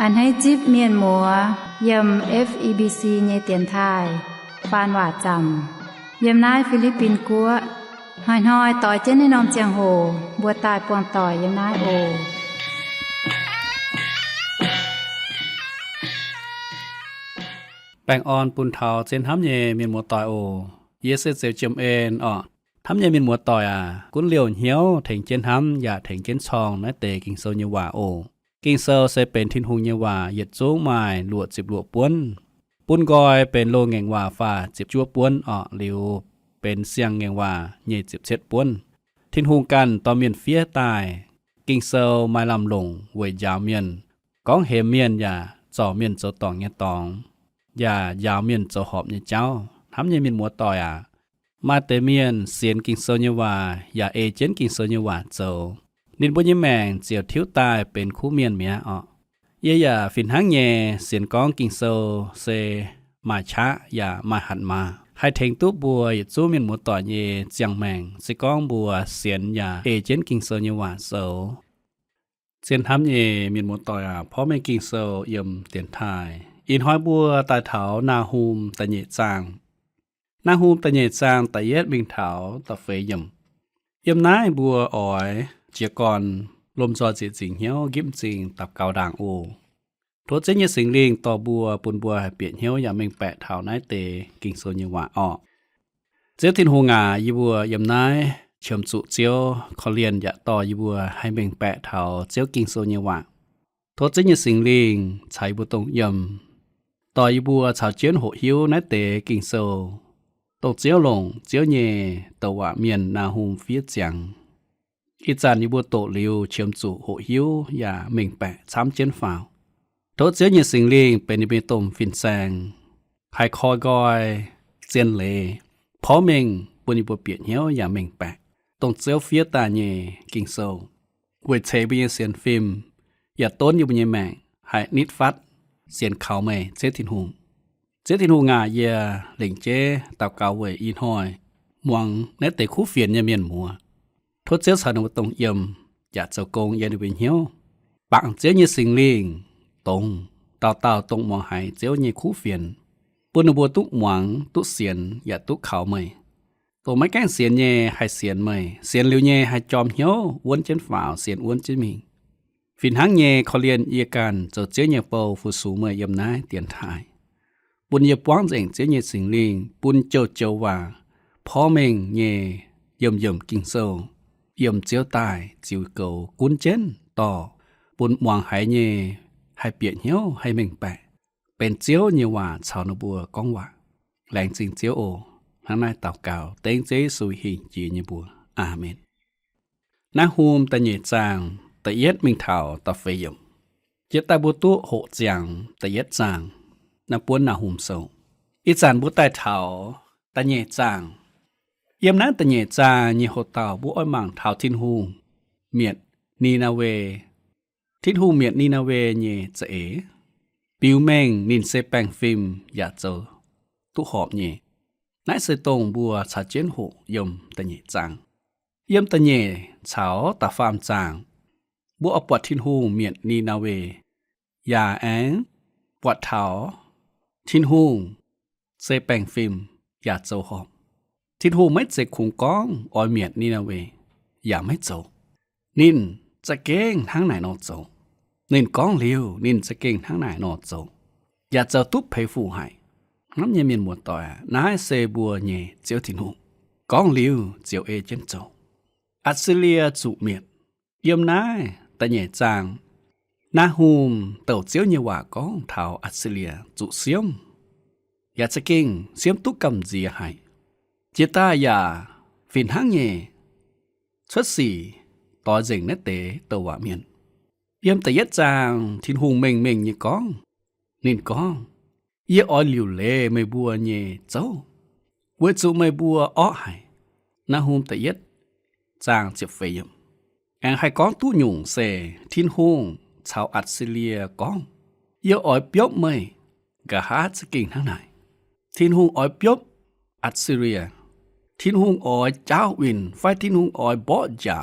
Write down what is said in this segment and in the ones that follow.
อันให้จิบเมียนหมัวยำ FEBC เยเตียนทายปานว่าจำยำนายฟิลิปปินกัวหอยต่อยเจนในนอมเจียงโหบัวตายปวงต่อยยำนายโอแป้งอ่อนปุนเทาเจนทำเยเมียนหมัวต่อยโอเยเซเซลเจมเอ็นทำเยเมียนหมัวต่อยกุนเหลียวเหียวเถงเจนทำอย่าเถงเจนชองนะเตกิงโซเยว่าโอกิงเซลเซเป็นทินหุงเยว่าเหยียดจูงไม้ลวด10ลวดป้วนปุ้นกอยเป็นโลแงงว่าฟ้า10จั่วป้วนหลิวเป็นเสียงแงงว่าเย17ป้วนทินหุงกันต่อเมียนเฟียตายกิงเซลไม้ลำลงเวยยาวเมียนก้องเฮเมียนอย่าจ่อเมียนโจตองเยตองอย่ายาวเมียนโจหอบเยเจ้าทำเยเมียนหมัวต่อยมาเตเมียนเสียนกิงโซเยว่าอย่าเอเจนกิงโซเยว่าโจนินบุญแมงเจียวทิ้วตายเป็นคู่เมียนเมียเยอย่าฟินหังเยเสียนก้องกิงโซเซมาช้าอย่ามาหันมาให้เทงตู้บัวอย่าจู้เมียนหมูต่อเยเจียงแมงสิก้องบัวเสียนอย่าเอเจนกิงโซเยว่าโซเสียนทำเยเมียนหมูต่อเพราะไม่กิงโซเยิมเตียนทายอินห้อยบัวตายเถานาฮูมตะเยจางนาฮูมตะเยจางตะเย็ดบิงเถาตะเฟยเยิมนายบัวอ้อยเจียก่อนลมจอจิตสิงเหี่ยวกิ้มจริงตับเกาด่างโอทดเจญสิงลิงต่อบัวปุนบัวให้เปลี่ยนเหี่ยวอย่าเมงแปะเท่านายเตกิ่งโซนยวะเจ้าทินโหงายีบัวยำนายเฉิมจุเจียวขอเรียนอย่าต่อยีบัวให้เมงแปะเท่าเจ้ากิ่งโซนยวะทดเจญสิงลิงใช้บุตรงยำต่อยีบัวชาวเจียนโหหิวนายเตกิ่งโซตกเจียวลงเจียวเย่ตัวเมียนนาฮูมเฟียจังอีจานยีบัวโตหลิวเฉียมจุโหหิวอย่าเม่งแปะซ้ำเจนฝ่าวโทษเจียวยินสิงลิงเป็นนิเบตมฟินแซงไข่คอยกอยเจียนเลพอเม่งปุนิบัวเปียนเหี่ยวอย่าเม่งแปะตรงเจียวเฟียตาเย่กิ่งโซเวทเชบิเสียนฟิล์มอย่าต้นอยู่บนยแมงหายนิดฟัดเสียนเขาไม่เจตินหุงเจตินหุงงาเยียเหล่งเจตาวเกาเวอินหอยมวงเนตเตคู่เฟียนยาเมียนมัวทดเจ้าสานตรงเยี่ยมอยากเจ้ากงยันเป็นเหี้ยวปังเจ้าเนี่ยสิงลิงตรงเต่าตรงมองหายเจ้าเนี่ยคู่เฟียนปุณบัวตุกหวังตุเสียนอย่าตุกเขาไม่ตัวไม่แกล้งเสียนเนี่ยให้เสียนไม่เสียนเลี้ยวเนี่ยให้จอมเหี้ยววนเจนฝ่าวเสียนวนเจนมิงฟินหังเนี่ยเขาเรียนเอียกันเจ้าเจ้าเนี่ยเป่าฟูสูเมื่อยำน้าเตียนทายปุณยป้องเองเจ้าเนี่ยสิงลิงปุณเจ้าว่าพ่อเมงเนี่ยยำกิงโซเยี่ยมเจียวตายจิวเก่ากุนเจนต่อปุ่นหวังหายเย่ให้เปลี่ยนเหี้ยวให้เม่งแปะเป็นเจียวเยว่าชาวนบัวก้องว่าแรงจริงเจียวโอทั้งนายเต่าเก่าเต็งเจสุยหิจีเยบัวอาเมนนาฮูมตะเยจางตะเย็ดมิงเถาตะเฟยมเจตาบุตุโหจางตะเย็ดจางนาปวนนาฮูมโซอีจานบุตายเถาตะเยจางเยี่ยมนั้นตะเยจาเยโฮตาบุอ้อยมังเท้าทินหูเมียดนีนาเวทินหูเมียดนีนาเวเยจะปิวแมงนินเซแปงฟิมอย่าเจอตุหอบเยนายเสตงบัวชาเจนหูยมตะเยจางเยี่ยมตะเยเฉาตาฟามจางบัวอปวดทินหูเมียดนีนาเวอย่าแองปวดเท้าทินหูเซแปงฟิมอย่าเจอหอบทิดหูไม่เจคุงก้องออยเมียดนี่นะเวอย่าไม่โจนินจะเก่งทั้งไหนนอโจนินก้องเลี้ยวนินจะเก่งทั้งไหนนอโจอย่าเจอตุ๊บเพฟูให้น้ำเยเมียนหมวดต่อยนายเซบัวเยเจียวทินหูก้องเลี้ยวเจียวเอเจนโจอัศเลียจุเมียดเยี่ยมนายตะเยจางนาฮูมเต่าเจียวเยว่าก้องเท้าอัศเลียจุเสียมอย่าจะเก่งเสียมตุกกำเจียให้เจตายาฟินหังเยชุดสี่ต่อเจงนัตเตตัวเมียนเยี่ยมแต่ยัดจางทินหุงเม่งยี่ก้องนินก้องเยี่ยอ้อยหลิวเล่ไม่บัวเยเจ้าเวจูไม่บัวอ้อหายนาหุมแต่ยัดจางเจ็บเฟยมแองให้ก้องตู้หยุ่งเสทินหุงชาวอัศเลียก้องเยี่ยอ้อยเปียบไม่กะหาจะเก่งทั้งไหนทินหุงอ้อยเปียบอัศเลียทินหุงอ้อยเจ้าวินไฟทินหุงอ้อยบ่เจ้า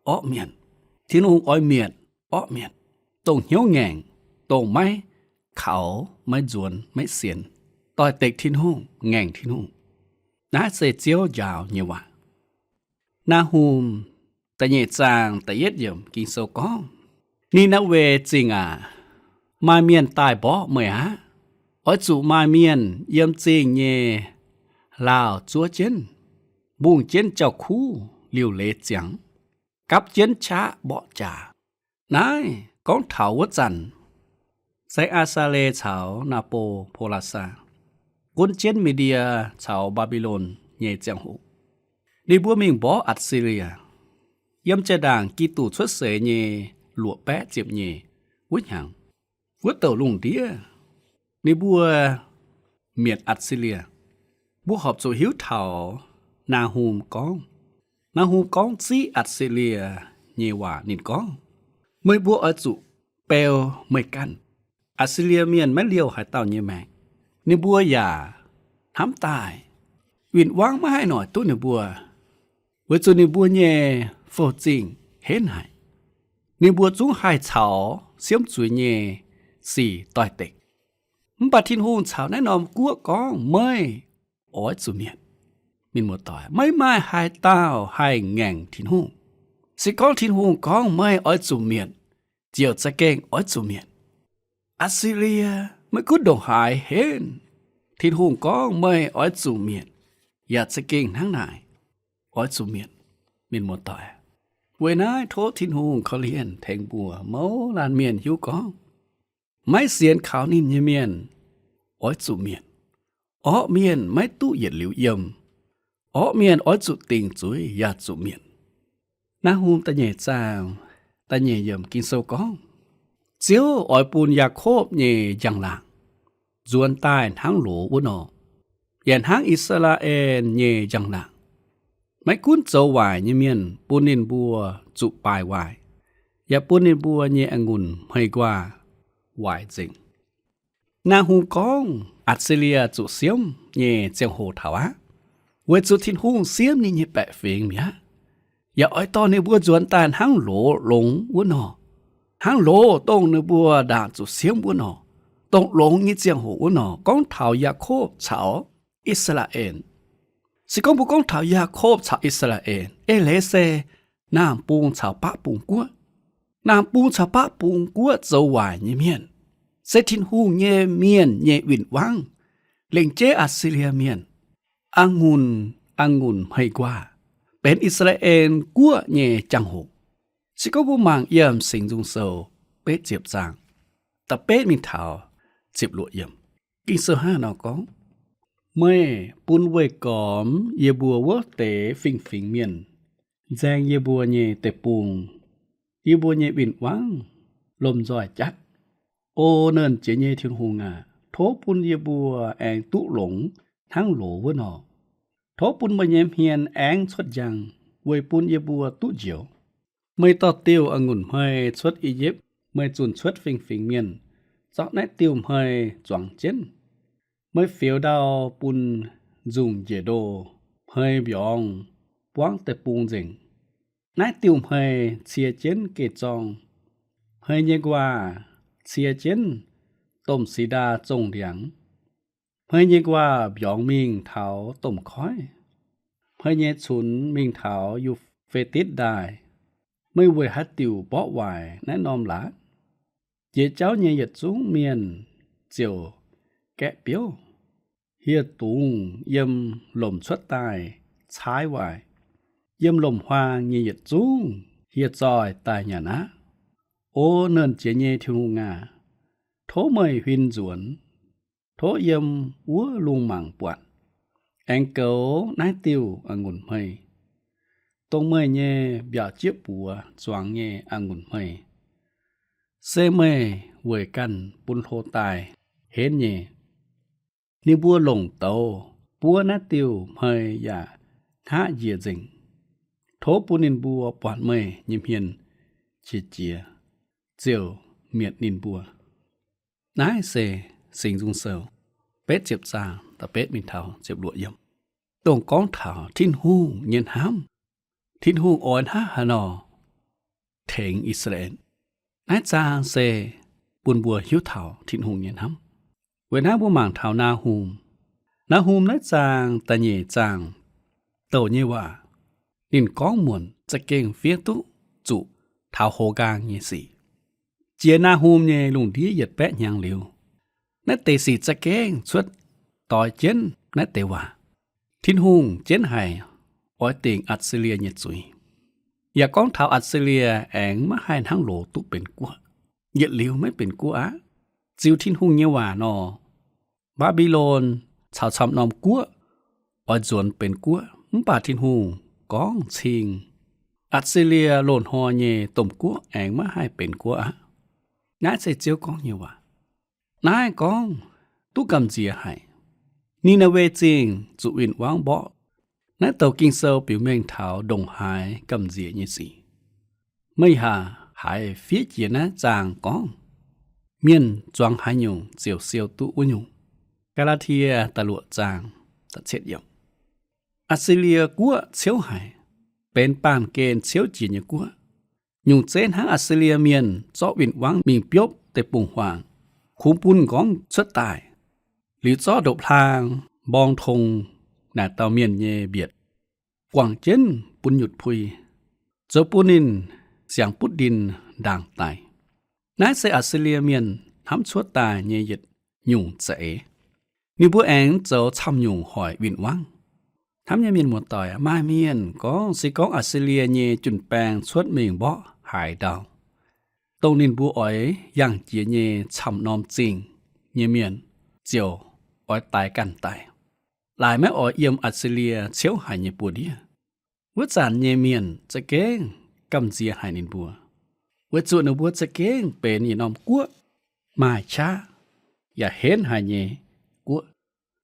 อ้อเมียนทินหุงอ้อยเมียนอ้อเมียนตรงเหี่ยวแงง ตรงไหมเขาไม่จวนไม่เสียนต่อยเต็กทิ้นห้องแง่งทิ้นห้องน้าเสเจียวยาวเยว่านาฮูมแต่เยจางแต่เย็ดเยี่ยมกินโซก้องนี่นะเวจริงมาเมียนตายบ่เมื่อฮะอ้อยจุมาเมียนเยี่ยมจริงเยลาวจัวเจนบุ้งเจนเจ้าคู่เหลียวเลเจียงกับเจนช้าบ่จ่านายก้องเถาวจันใส่อาซาเลเฉานาโปโพลาซากุนเจนมีเดียเฉาบาบิโลนเยเจียงหูดีบัวมิงบ่อัดซีเรียยำจะด่างกีตูชุดเสยเยหลวแปะเจ็บเยวุ้ยหังวุ้ยเต่าลุงเดียนี่บัวเมียดอัดซีเรียบัวหอบสู่หิวเถานาฮูมก้องซีอัดซีเรียเยว่านินก้องเมื่อบัวอัดจุเปลเมื่อกันอัดซีเรียเมียนไม่เลี้ยวหายเต่าเยแมงนี่บัวอย่าทำตายวินวางมาให้หน่อยตู้นี่บัวเวจุนี่บัวเย่โฟจริงเห็นหายนี่บัวจุ้งหายเฉาเสียมจุยเย่สี่ต่อยเต็กมันปัดทินหูเฉาแน่นอนกัวก้องไม่อ้อยจุเมียนมินมัวต่อยไม่หายเต้าหายแง่งทินหูสิก้องทินหูก้องไม่อ้อยจุเมียนเจียวจะเก่งอ้อยจุเมียนอัสซีเรียไม่กุดดงหายเห็นทินหูก้องไม่อ้อยจุเมียนอยากจะเก่งทั้งนายอ้อยจุเมียนมินมัวต่อยเวนายโทษทินหูเขาเลียนแทงบัวเมาลานเมียนหิวก้องไม่เสียนขาวนิ่มเมียนอ้อยจุเมียนอ้อเมียนไม่ตู้เหยียดหลิวเยี่ยมอ้อเมียนอ้อยจุติงจุยยาจุเมียนนาฮูมตะเหย่จางตะเหย่เยี่ยมกินโซก้องเจียวอ้อยปูนยาโคบเหย่ยังหลังจวนใต้ทั้งหลววนอเย็นทั้งอิสราเอลเหย่ยังหลังไม่คุ้นโจวายเมียนปูนินบัวจุปลายวายอย่าปูนินบัวเยองุ่นให้กว่าวายจริงนาฮูก้องอัดเซเลียจุเสียมเยเจียงโหถาวะเวจุทินหูเสียมนี่เยแปะเฟงเมียอย่าอ้อยตอนในบัวจวนตานหังโหลหลงวัวนอหังโหลตรงในบัวด่าจุเสียมวัวนอตรงหลงยี่เจียงโหวัวนอก้องเถายาโคบเฉาอิสราเอลสิก้องบุก้องเถายาโคบชาวอิสราเอลเลเซน้ำปูงชาวปะปูงกัวน้ำปูงชาวปะปูงกัวเจ้าหวายเมียนเซทินหูเยเมียนเยวินวังเล่งเจอัสซีเรียเมียนองุ่นให้กว่าเป็นอิสราเอลกัวเยจังโหสิก้องบุมังเยี่ยมสิงจุงโซเป็ดเจ็บจางแต่เป็ดมีเถาเจ็บหลวดเยี่ยมกินเซห้านอกองเมื่อปุนเวกอมเยบัววะเตฟิงเมียนแจงเยบัวเยเตปุงเยบัวเยวินวังลมจอยจักโอเนินเจเยทิงหูงาโทปุนเยบัวแองตุหลงทั้งโหลวะนอโทปุนบะเยมเฮียนแองชดยังเวยปุนเยบัวตุเจียวไม่ต่อเตียวองุ่นให้ชดอียิปต์ไม่จุนชดฟิงเมียนจอกในเตียวให้จวงเจนmới phiếu đào bùn dùng dễ đồ hơi biong quang tệ bùn rình nãy tiêu hơi chia chén kê tròn hơi nhẹ qua chia chén tôm xì đa trồng điảng hơi nhẹ qua biong mình thảo tôm khói hơi nhẹ chuốn mình thảo yu phê tít đài mới về hát tiêu bỏ hoài nãy nom lá dễ cháu nhẹ giật xuống miền chiều kẹ biếu hiệp tùng yếm lồng xuất tài trái hoài yếm lồng hoa nhẹ giật xuống hiệp giỏi tài nhà ná ô nền chế nhẹ thiêu ngà thố mời huyên duẩn thố yếm úa lung mảng quạt anh cấu nái tiêu ngùn mây tông mây nhẹ bịa chiếc bùa choáng nhẹ ngùn mây xê mây vời căn bún thô tài hết nhẹ ni bua lồng tàu bua nát tiêu mây ya hạ dìa dình thố bún nín bua bọt mây nhìm hiền chia chia chiều miệt nín bua nái xê sinh dung sầu bết chếp xa ta bết mình thảo chếp lụa yếm tông con thảo thiên hu nhiên hám thiên hu ổn ha hà nò thỉnh Israel nái cha xê ปุนบัวหิวเฒ่าทิ้นหุงเย็นหำเวนาบ่หมางเฒ่านาฮูมได้จางตะเยจางโตเยว่านินก้องมวนจะเก่งเฟียตุจุเฒ่าโหกางเยสิเจียนาฮูมเยลุงดีเหยียดแปะยางเหลียวนั่นเตสิจะเก่งสวดต่อเจนนั่นเตว่าทิ้นหุงเจนให้อ้อยเติงอัดเสเลียเยจุยอย่าก้องเฒ่าอัดเสเลียแองมาให้ทั้งโหลตุเป็นกัวเหยียดเหลียวไม่เป็นกัวจิวทิ้นหุงเยว่านอบาบิโลนชาวชำนอมกัวอ้อยจวนเป็นกัวมป่าทิ้นหุงก้องชิงอัดเสเลียโลนหอเยต้มกัวแองมาให้เป็นกัวง่ายใส่เจียวก้องเยว่านายก้องตุกำเจียให้นี่นาเวจริงจุวินวางบ่นั่นเตากิงเซลปิวเมงเถาดงหายกำเจียนี่สิไม่หายฟีเจียนะจางก้องเมียนจวงหายยุงเจียวเซียวตุอุยุงกาลาเทียตะลวจางตัดเช็ดยองอัสเซเลียกัวเชียวหายเป็นปานเกณฑ์เชียวจีนยกัวยุงเจนหางอัสเซเลียเมียนเจาะวินวังมิงเปียบแต่ปุ่งหวางคุ้มปุ้นก้องสุดตายหรือจ้อดบทางบองทงหน้าเตาเมียนเยเบียดกว่างเจนปุนหยุดพุยเจ้าปุนินเสียงปุดดินด่างตายนายเซอัสเซเลียเมียนทำชั่วตายเยเย็ดยุ่งเจนี่ผู้แองเจ้าทำยุ่งหอยวินวังทำเยเมียนหมดต่อยมาเมียนก็สิก้องอัสเซเลียเยจุนแปงชวดเมียงบ่หายดาวตรงนินบัวอ้อยย่างเจียเยช่ำนอมจริงเยเมียนเจียวอ้อยตายกันตายหลายแม่อ้อยเยี่ยมอัสเซเลียเชียวหายเยปัวเดียวัจานเยเมียนจะเก่งกำเจียหายนินบัววัจุนบัวจะเก่งเป็นยีนอมกัวมาช้าอย่าเห็นหายเยกัว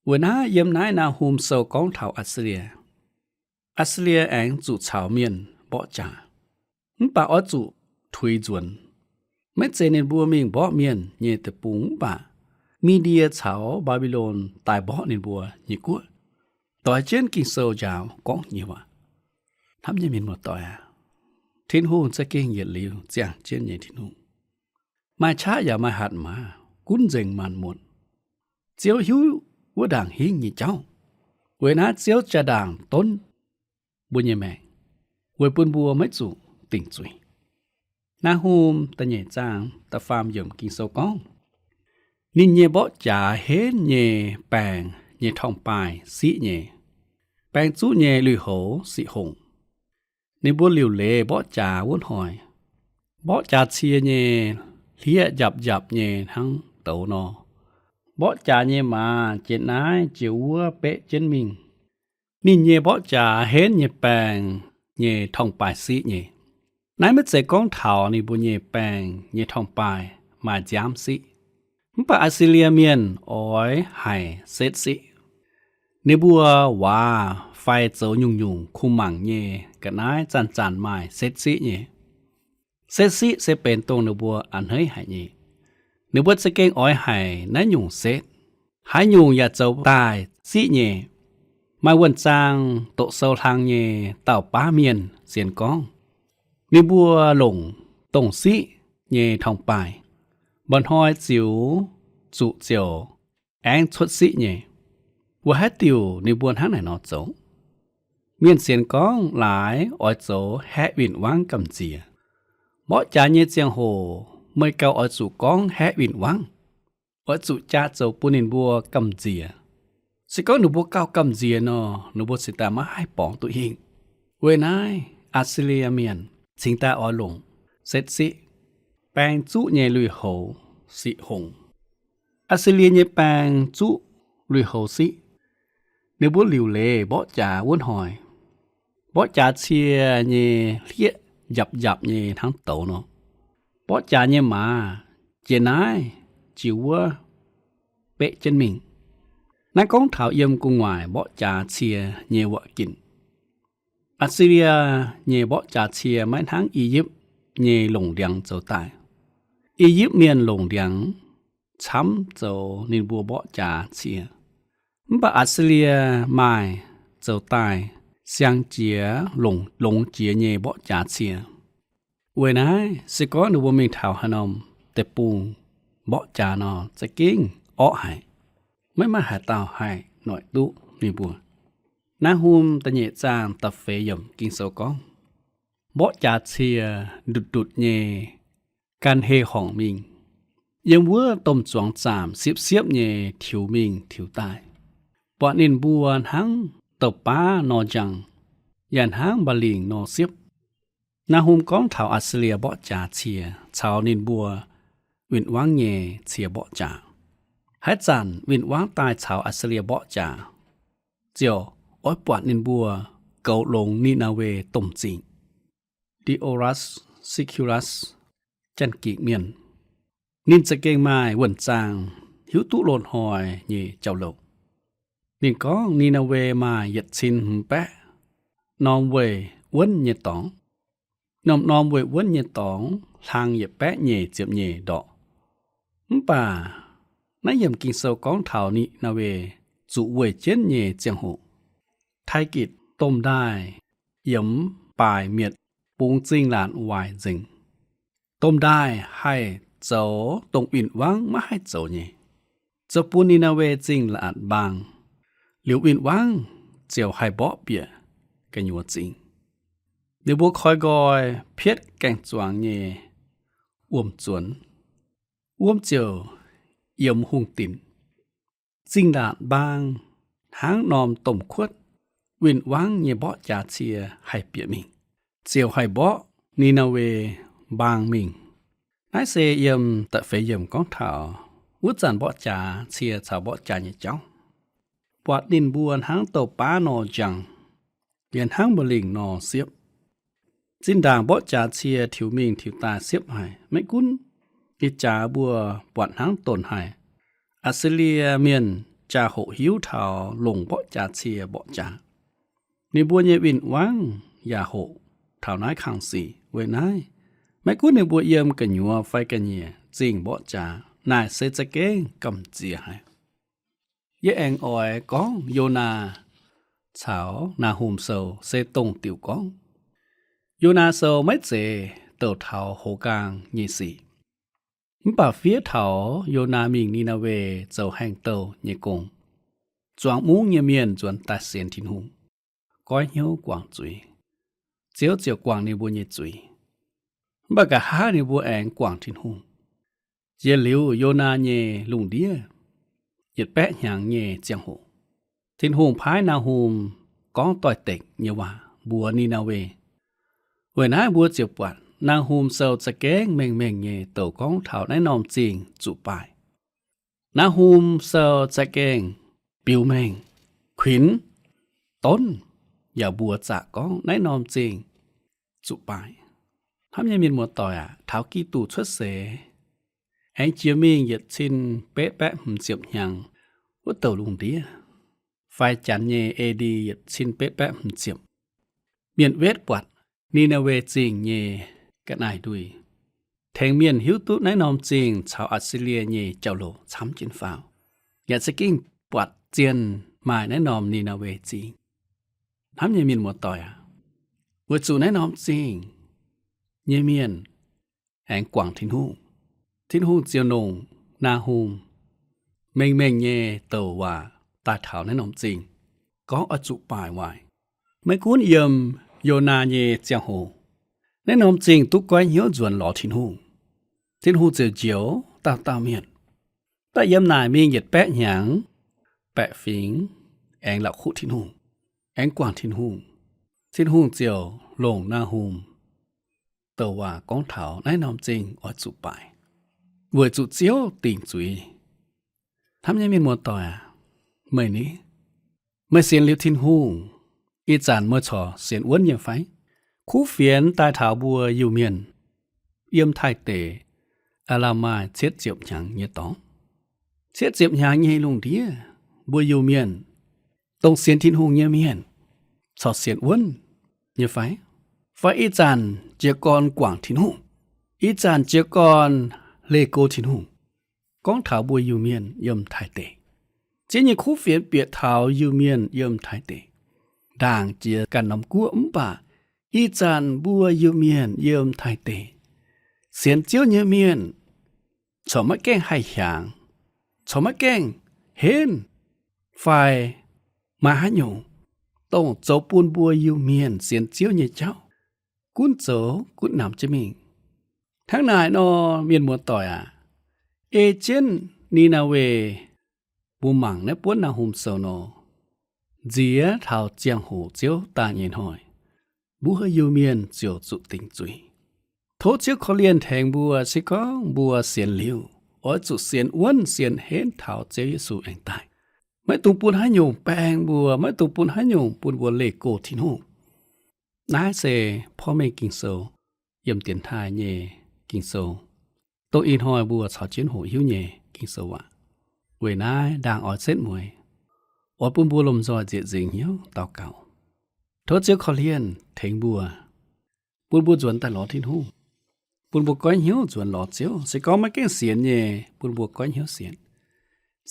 วันน้าเยี่ยมนายนาฮูมโซกองเถาอัสเซเลียแองจุชาวเมียนบ่จ่าป่าอ้อจุถุยจวนไม่เจในบัวเมียงบ่เมียนเยตปุงป่ามีเดียเฉาบาบิโลนตายบ่ในบัวยี่กัวต่อยเจนกินโซจาวก้องยี่ว่าทำยังมีหมดต่อยทิ้นหูจะเก่งเหยียดเหลียวเจียงเจนเยทิ้นหูมาช้าอย่ามาหัดมากุ้นเจงมันหมดเจียวหิวว่าด่างหิงยี่เจ้าเวน่าเจียวจะด่างต้นบุญยแมงเวปุนบัวไม่จุติ่งจุยนาฮูมตะเยจางตะฟามยมกินโซก้องนินเยบ่จ่าเห็นเยแปงเยทองปายสิเยแปงจุเยลือโหสิหงในบัวหลิวเลบ่จ่าวุ่นหอยบ่จ่าเชียเยเลียหยับเยทั้งเตานอบ่จ่าเยมาเจนนายจิวเปะเจนมิงนินเยบ่จ่าเห็นเยแปงเยทองปายสิเยนายไม่เจก้องเถาในบุญเยแปงเยทองปายมาจามสิมป่าอัสเซเลียเมียนอ้อยไห่เซตสิในบัวว่าไฟเจ้ายุ่งคุมหมังเยกะนายจานไม้เซตสิเยเซตสิเซเป็นตรงในบัวอันเฮยไห่เยในบัวจะเก่งอ้อยไห่นั่นยุ่งเซตหายยุ่งอย่าเจ้าตายสิเยมาวันจางโตเซาทางเยเต่าป้าเมียนเสียนก้องในบัวหลงตรงสิเยทองปายบอนหอยจิ๋วจุเจียวแองชุดสิเยว่าให้ติวในบัวทั้งไหนนอโจเมียนเสียนก้องหลายอ้อยโจแฮวินวังกำเจียบ่จ่าเยเจียงโหเมื่อเกาอ้อยจุก้องแฮวินวังอ้อยจุจ่าโจปุนินบัวกำเจียสิก้องหนูบัวเก้ากำเจียนอหนูบัวสิตามาให้ปองตัวเองเวนายอัสเซเลียเมียนสิงตาอ้อหลงเซตสิแปงจุเยลุยโหสิหงอัสเซเลียเยแปงจุลุยโหสิเนื้อบัวหลิวเลบ่จ่าวุ่นหอยบ่จ่าเชียเยเลียหยับเยทั้งโตเนาะบ่จ่าเยมาเจนายจิวเปะเจนมิงนายกองเถาเยี่ยมกุงหวายบ่จ่าเชียเยวะกินอัสเซเลียเยบ่จ่าเชียไม้ทั้งอียิปต์เยหลงเดียงเจ้าตายอียิปต์เมียนหลงเดียงช้ำเจ้านินบัวบ่จ่าเชียมป่าอัสเซเลียไม่เจ้าตายเสียงเจียหลงเจียเยบ่จ่าเชียเวนายสิก้อนหนูบ่มีเท้าหนอมแต่ปู บ่จานอจะกิ้งอ้อให้ไม่มาหาตาวให้หน่อยตุนี่บัวนาหุมตะเยจางตะเฟยมกินโซกองบ่จาเชียดุดเยการเฮของมิงยังวัวต้มจวงจามเสียบเยถิวมิงถิวใต้ปอนินบัวหังตบป้านอจังยันหังบะลิงนอเสียบนาหุมกองเถาอัสเลียบ่จาเชียชาวนินบัววินวางเยเชียบ่จาให้จันวินวางตายชาวอัสเลียบ่จาเจียวอ้อยปวดนินบัวเกาลงนินาเวต้มจริงดิโอรัสซิคิวรัสจันกิเมียนนินจะเก่งไม้วนจางหิวตุโลนหอยเย่เจ้าโลกนินก้องนินาเวมาเหยียดชินหแปะนอมเววนเย่ตองนอมเววนเย่ตองทางเหยียบแปะเย่เจียบเย่ดอกป่านายยำกินโซก้องเถานินาเวจุเวเจนเย่เจียงหูไทยกิจต้มได้ยำปลายเมียดปุงจิงหลานวายจิงต้มได้ให้เจ้าตรงอินวังมาให้เจ้าเนี่ยเจ้าปูนินาเวจิงหลานบางเหลียวอินวังเจียวให้บ่เปียกันอยู่จริงเดี๋ยวบัวคอยกอยเพียดแกงจวงเนี่ยอ้วมจวนอ้วมเจียวเยี่ยมหุงตินจิงหลานบางหางนอมต้มขวดวินวังเยบ่จาเชียให้เปียมิงเจียวให้บ่นินาเวบางมิงนายเซเยี่ยมตะเฟยเยี่ยมกองเถาวุจันบ่จาเชียชาวบ่จาเนี่ยเจ้าปวดดินบวนหางโตป้านอจังเลียนหางบลิงนอเสียบจินด่างบ่จาเชียถิวมิงถิวตาเสียบให้ไม่กุ้นอิจาบัวปวดหางตนให้อัสเลียเมียนจาโหหิวเถาลงบ่จาเชียบ่จาในบัวเยวินวังยาโหเถาน้ายขังสีเวนายไม่กู้ในบัวเยี่ยมกันยัวไฟกันเนียจริงบ่จานายเซจะเก้งกำเจียให้เยแองออยก้องโยนาเฉานาหุมโซเซตงติวก้องโยนาโซไม่เจเต่าเถาโหกางยี่สี่ป่าเฟียเถาโยนามิงนินาเวเจ้าแห่งเต่าเยกงจวงมุ้งเยเมียนจวนตัดเสียนทินหุงก้อยเหี่ยวกวางจุยเจียวกวางในบัวเยจุยบักกะหาในบัวแองกวางทินหุงเจียหลิวโยนาเยลุงเดียเหยียดแปะหยางเยเจียงหูทินหุงพายนาหุมก้องต่อยเต็กเยว่าบัวนีนาเวเวนายบัวเจียวปวดนางหุมเซลจะแก้งเม่งเยเต่าก้องเถาในนอมจริงจุปายนางหุมเซลจะแก้งปิวเม่งขวินต้นอย่าบัวจากก้องในนอมจริงจุปายทำยังมีหมวดต่อยเท้ากีตูชุดเสแองเจียมิงเหยียดชินเป๊ะแปะหุ่มเจียบหยังว่าเต่าลุงเดียไฟจันเยเอดีเหยียดชินเป๊ะแปะหุ่มเจียบเมียนเวทปวดนีนาเวจริงเยกันนายดุยแทงเมียนหิวตุในนอมจริงชาวอัสเลียเยเจ้าโลช้ำจินฟ้าวอยากสกิ้งปวดเจียนมาในนอมนีนาเวจริงทำยังมีหมวดต่อยวัดจูในนอมจริงเยเมียนแห่งกวางทินหูเจียวนงนาหูมเม่งเยเต่าว่าตาเถาในนอมจริงก็อจุปายวายไม่คุ้นเยี่ยมโยนาเยเจียงหูในนอมจริงตุกก้อยเหี่ยวจวนหล่อทินหูเจียวตาเมียนแต่เยี่ยมนายมีเหยียดแปะหยังแปะฝิงแองหลักขุทินหูแองกวางทินหูเจียวลงนาหูมเต่าว่าก้องเถาในนอมจริงอจุปายเวจุเจียวติ่งจุยทำยังมีหมวดต่อเมื่อนี้เมื่อเสียนลิวทินหูอีจานเมื่อชอเสียนอ้วนยังไฟคู่เฟียนตายถาวบัวอยู่เมียนเยี่ยมไทยเตอาลามาเช็ดเจียบหยังเยตองเช็ดเจียบหยังเยลุงเดียบัวอยู่เมียนตรงเสียนทินหูเยเมียนสอดเสียนอ้วนเยไฟอีจานเจียกรกว่างทินหูอีจานเจียกรเลโกทินหูก้องถาวบัวอยู่เมียนเยี่ยมไทยเตเจียคู่เฟียนเปียถาวอยู่เมียนเยี่ยมไทยเตด่างเจียกันนำกัวป่าอีจานบัวยูเมียนเยี่ยมไทยเตเสียนเจียวเยเมียน ชอมาแกล้งให้หางชอมาแกล้งเห็นฝ่ายมาหาหยงต้องโจปูนบัวอยู่เมียนเสียนเจียวเนี่ยเจ้ากุนโจกุนนำจะมิงทั้งนายนอเมียนมัวต่อยเอเจนนีนาเวบูมังในปวนนาหุมโซโนเจียเท่าเจียงหูเจียวตาเย็นหอยบัวอยู่เมียนเจียวจุติงจุยโทเจียวเขาเลียนแทงบัวสิก้องบัวเสียนลิวอ้อยจุเสียนอ้วนเสียนเห็นเท่าเจียวเยซูเองตายไม่ตุงปูนหาหยงแปงบัวไม่ตุงปูนหาหยงปูนบัวเลโกทินหูนายเซพ่อแม่กิงโซเยี่ยมเตียนทายเย่กิงโซโตอินหอยบัวชาวเจียนหูหิวเย่กิงโซวะเวนายด่างอ่อยเส้นมวยอ้อยปูนบัวลมจอยเจียจิงเหี่ยวเต่าเก่าโทเจียวเขาเลียนเถงบัวปูนบัวจวนแต่หลอทินหูปูนบัวก้อยเหี่ยวจวนหลอเจียวสิก็มาแก้เสียนเย่ปูนบัวก้อยเหี่ยวเสียน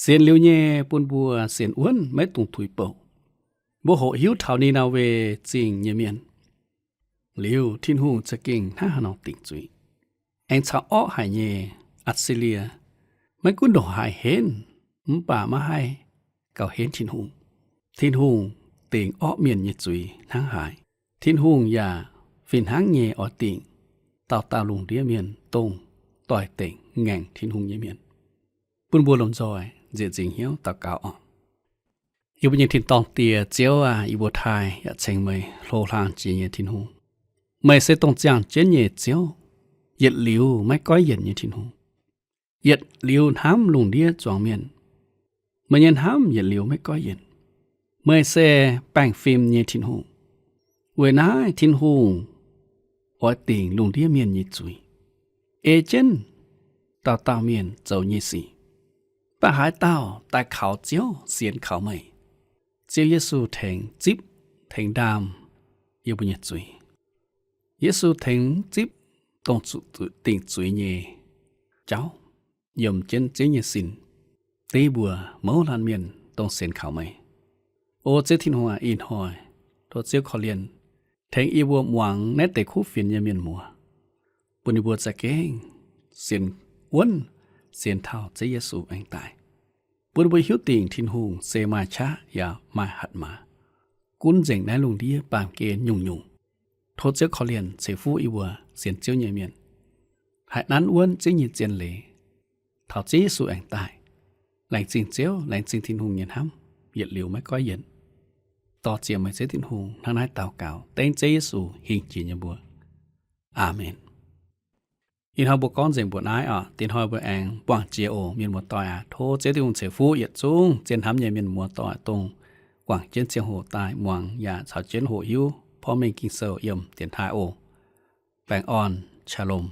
เสียนเลียวเย่ปูนบัวเสียนอ้วนไม่ตุงถุยเป่าบัวโหหิวเท่านี้นาเวจริงเยเมียนเลียวทินหูจะเก่งถ้าหานอติ่งจุยเอ็งชาวอ้อหายเย่อัสเซเลียไม่กุนดอกหายเห็นป่ามาให้เก่าเห็นทินหูติ่งอ้อเมียนเยจุยทั้งหายทินหูอย่าฟินหางเย่อ้อติ่งตาลุงเดียเมียนตรงต่อยเต่งแง่งทินหูเยเมียนปุนบัวลมจอยเจียจิงเหี่ยวตาเก่าอ่ออยู่เป็นยังทินตองเตียเจียวอีบัวไทยอยากเชงเมยโลลางจีเยทินหูไม่เสตรงจางเจนเย่เจียวเหยียดหลิวไม่ก้อยเหยียดเยทินหูเหยียดหลิวห้ามลุงเดียจวงเมียนเมื่อเย็นห้ามเหยียดหลิวไม่ก้อยเหยียดเมื่อเสแป้งฟิล์มเยทินหูเวน้าทินหูอ้อยติ่งลุงเดียเมียนเยจุยเอเจนเต่าเมียนเจ้าเยสีป้าหายเต้าตายเขาเจียวเสียนเขาไม่เจียวเยซูแทงจิบแทงดามอยู่บนเยจุยเยซูแทงจิบตรงจุดติ่งจุยเยเจ้ายมเจนเจียเยสินตีบัวเมาลันเมียนตรงเสียนเขาไม่โอเจทินหัวอินหอยตัวเจียวขอเลียนแทงอีบัวหวังในแต่คู่ฟินเยเมียนมัวปุณิบัวจะเก่งเสียนอ้วนเสียนเท่าเจเยซูเองตายปุนบหิวติ่งทินหูเซมาชะอย่ามาหัดมากุนเจ๋งในลุงเดียปามเกนยุ่งโทเจ้าเขาเลียนเสฟูอีวัวเสียนเจียวเยเมียนหายนั้นอ้วนเจียเจียนเลยเท่าเจเยซูเองตายแหล่งจริงเจียวแหล่งจริงทินหูเย็นห้ำเหยียดเหลียวไม่ก้อยเย็นต่อเจียไม่เจทินหูทางนายเต่าเก่าเต้นเจเยซูหิงจีนยบัวอาเมนอินหาบุกก้อนเสียงบวน้ายตินหอยบัวแองปวงเจียโอเมียนมัวต่อยโทเจติงเสฟูเหยียดจุงเจนทำใหญ่เมียนมัวต่อยตรงกว่างเจนเจียงโหตายมวงอย่าชาวเจนโหหิวพ่อไม่กินเซลเยี่ยมเตียนทายโอแปงอ่อนชาลม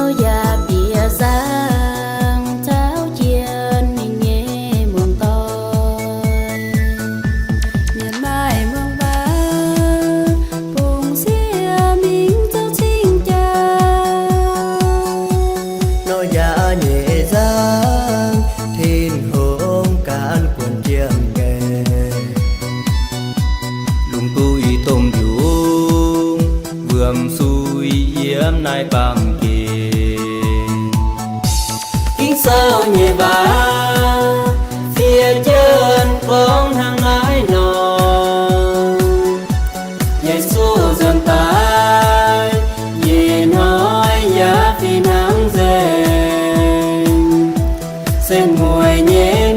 Hãy subscribe cho kênh Ghiền Mì Gõ Để không bỏ lỡ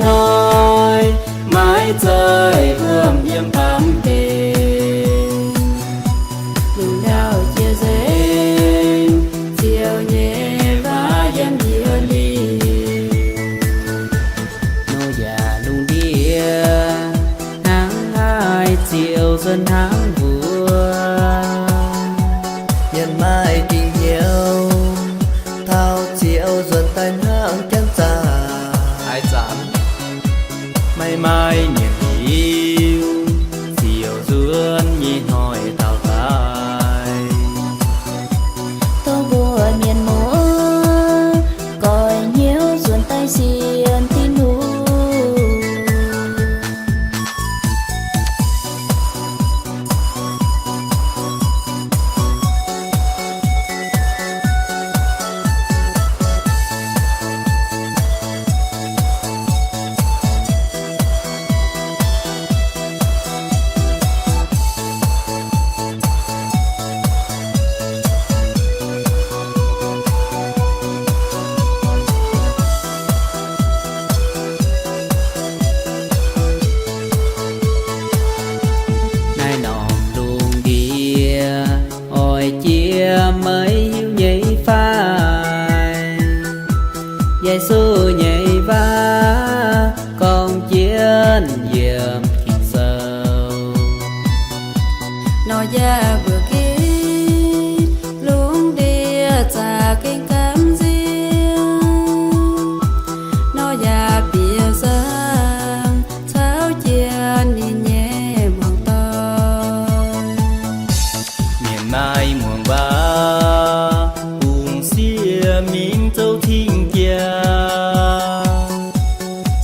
耶稣耶哇讲见耶其手 nó ya vừa kia luôn đi cha kinh cảm riêng nó ya bia sang tháo chia nhìn nhẹ mong tôi miền mai muồng ba cùng xia miếng châu thiên gia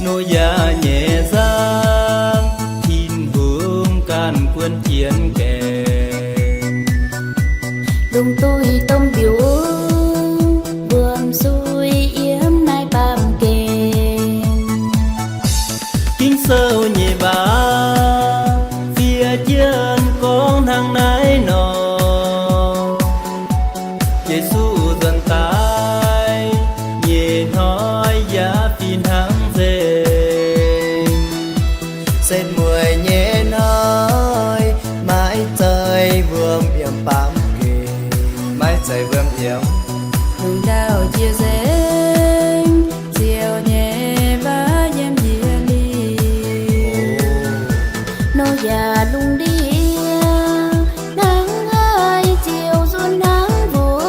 nó ya nhẹ giang thiên hướng can quân chiến kề Đông tôi tông biểu bướm xuôi yếm nai bàm kền kinh sâu nhẹ ba phía chân con thằng nái nọ Giêsu dần tái nhẹ nói giá pin thắng về sen mùi nhẹ nói mãi trời vương yếm bám kề mãi trời vương yếm đường đào chia rẽn chiều nhẹ bá yếm chia ly nó già lung đi nắng ơi chiều xuân nắng vui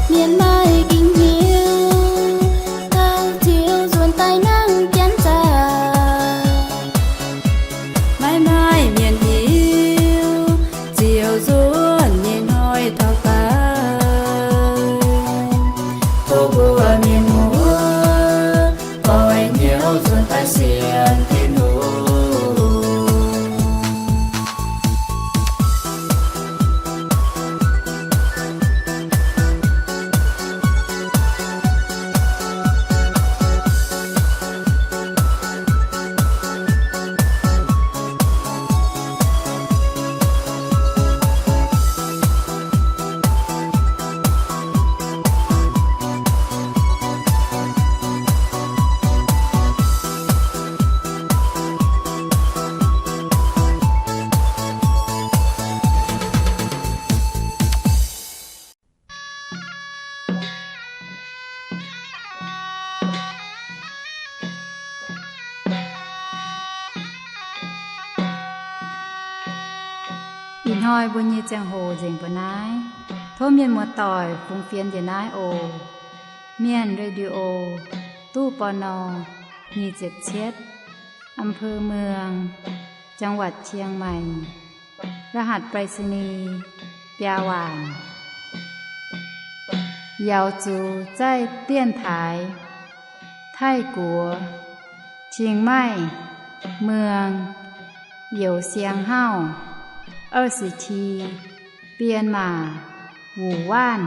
miền mai kinh hiếu tháng chiều xuân tay nắng chán xa mãi mãi miền hiếu chiều xuân nhìn hỏi thao cá Tô bùa miền múa coi nhiều xuân tay xiên thiên hồ In hoi bu nhị chang hồ dình bữa nái thô miền mùa tỏi phùng phiên dền nái ồ miền radio ตู้ปน277อำเภอเมืองจังหวัดเชียงใหม่รหัสไปรษณีย์ปยาหวานยาวจูใจเตี้ยนถ่ายไทกัวเชียงใหม่เมืองเหยวเสียงเฮ้า20ทีเปลี่ยนมาหูว่าน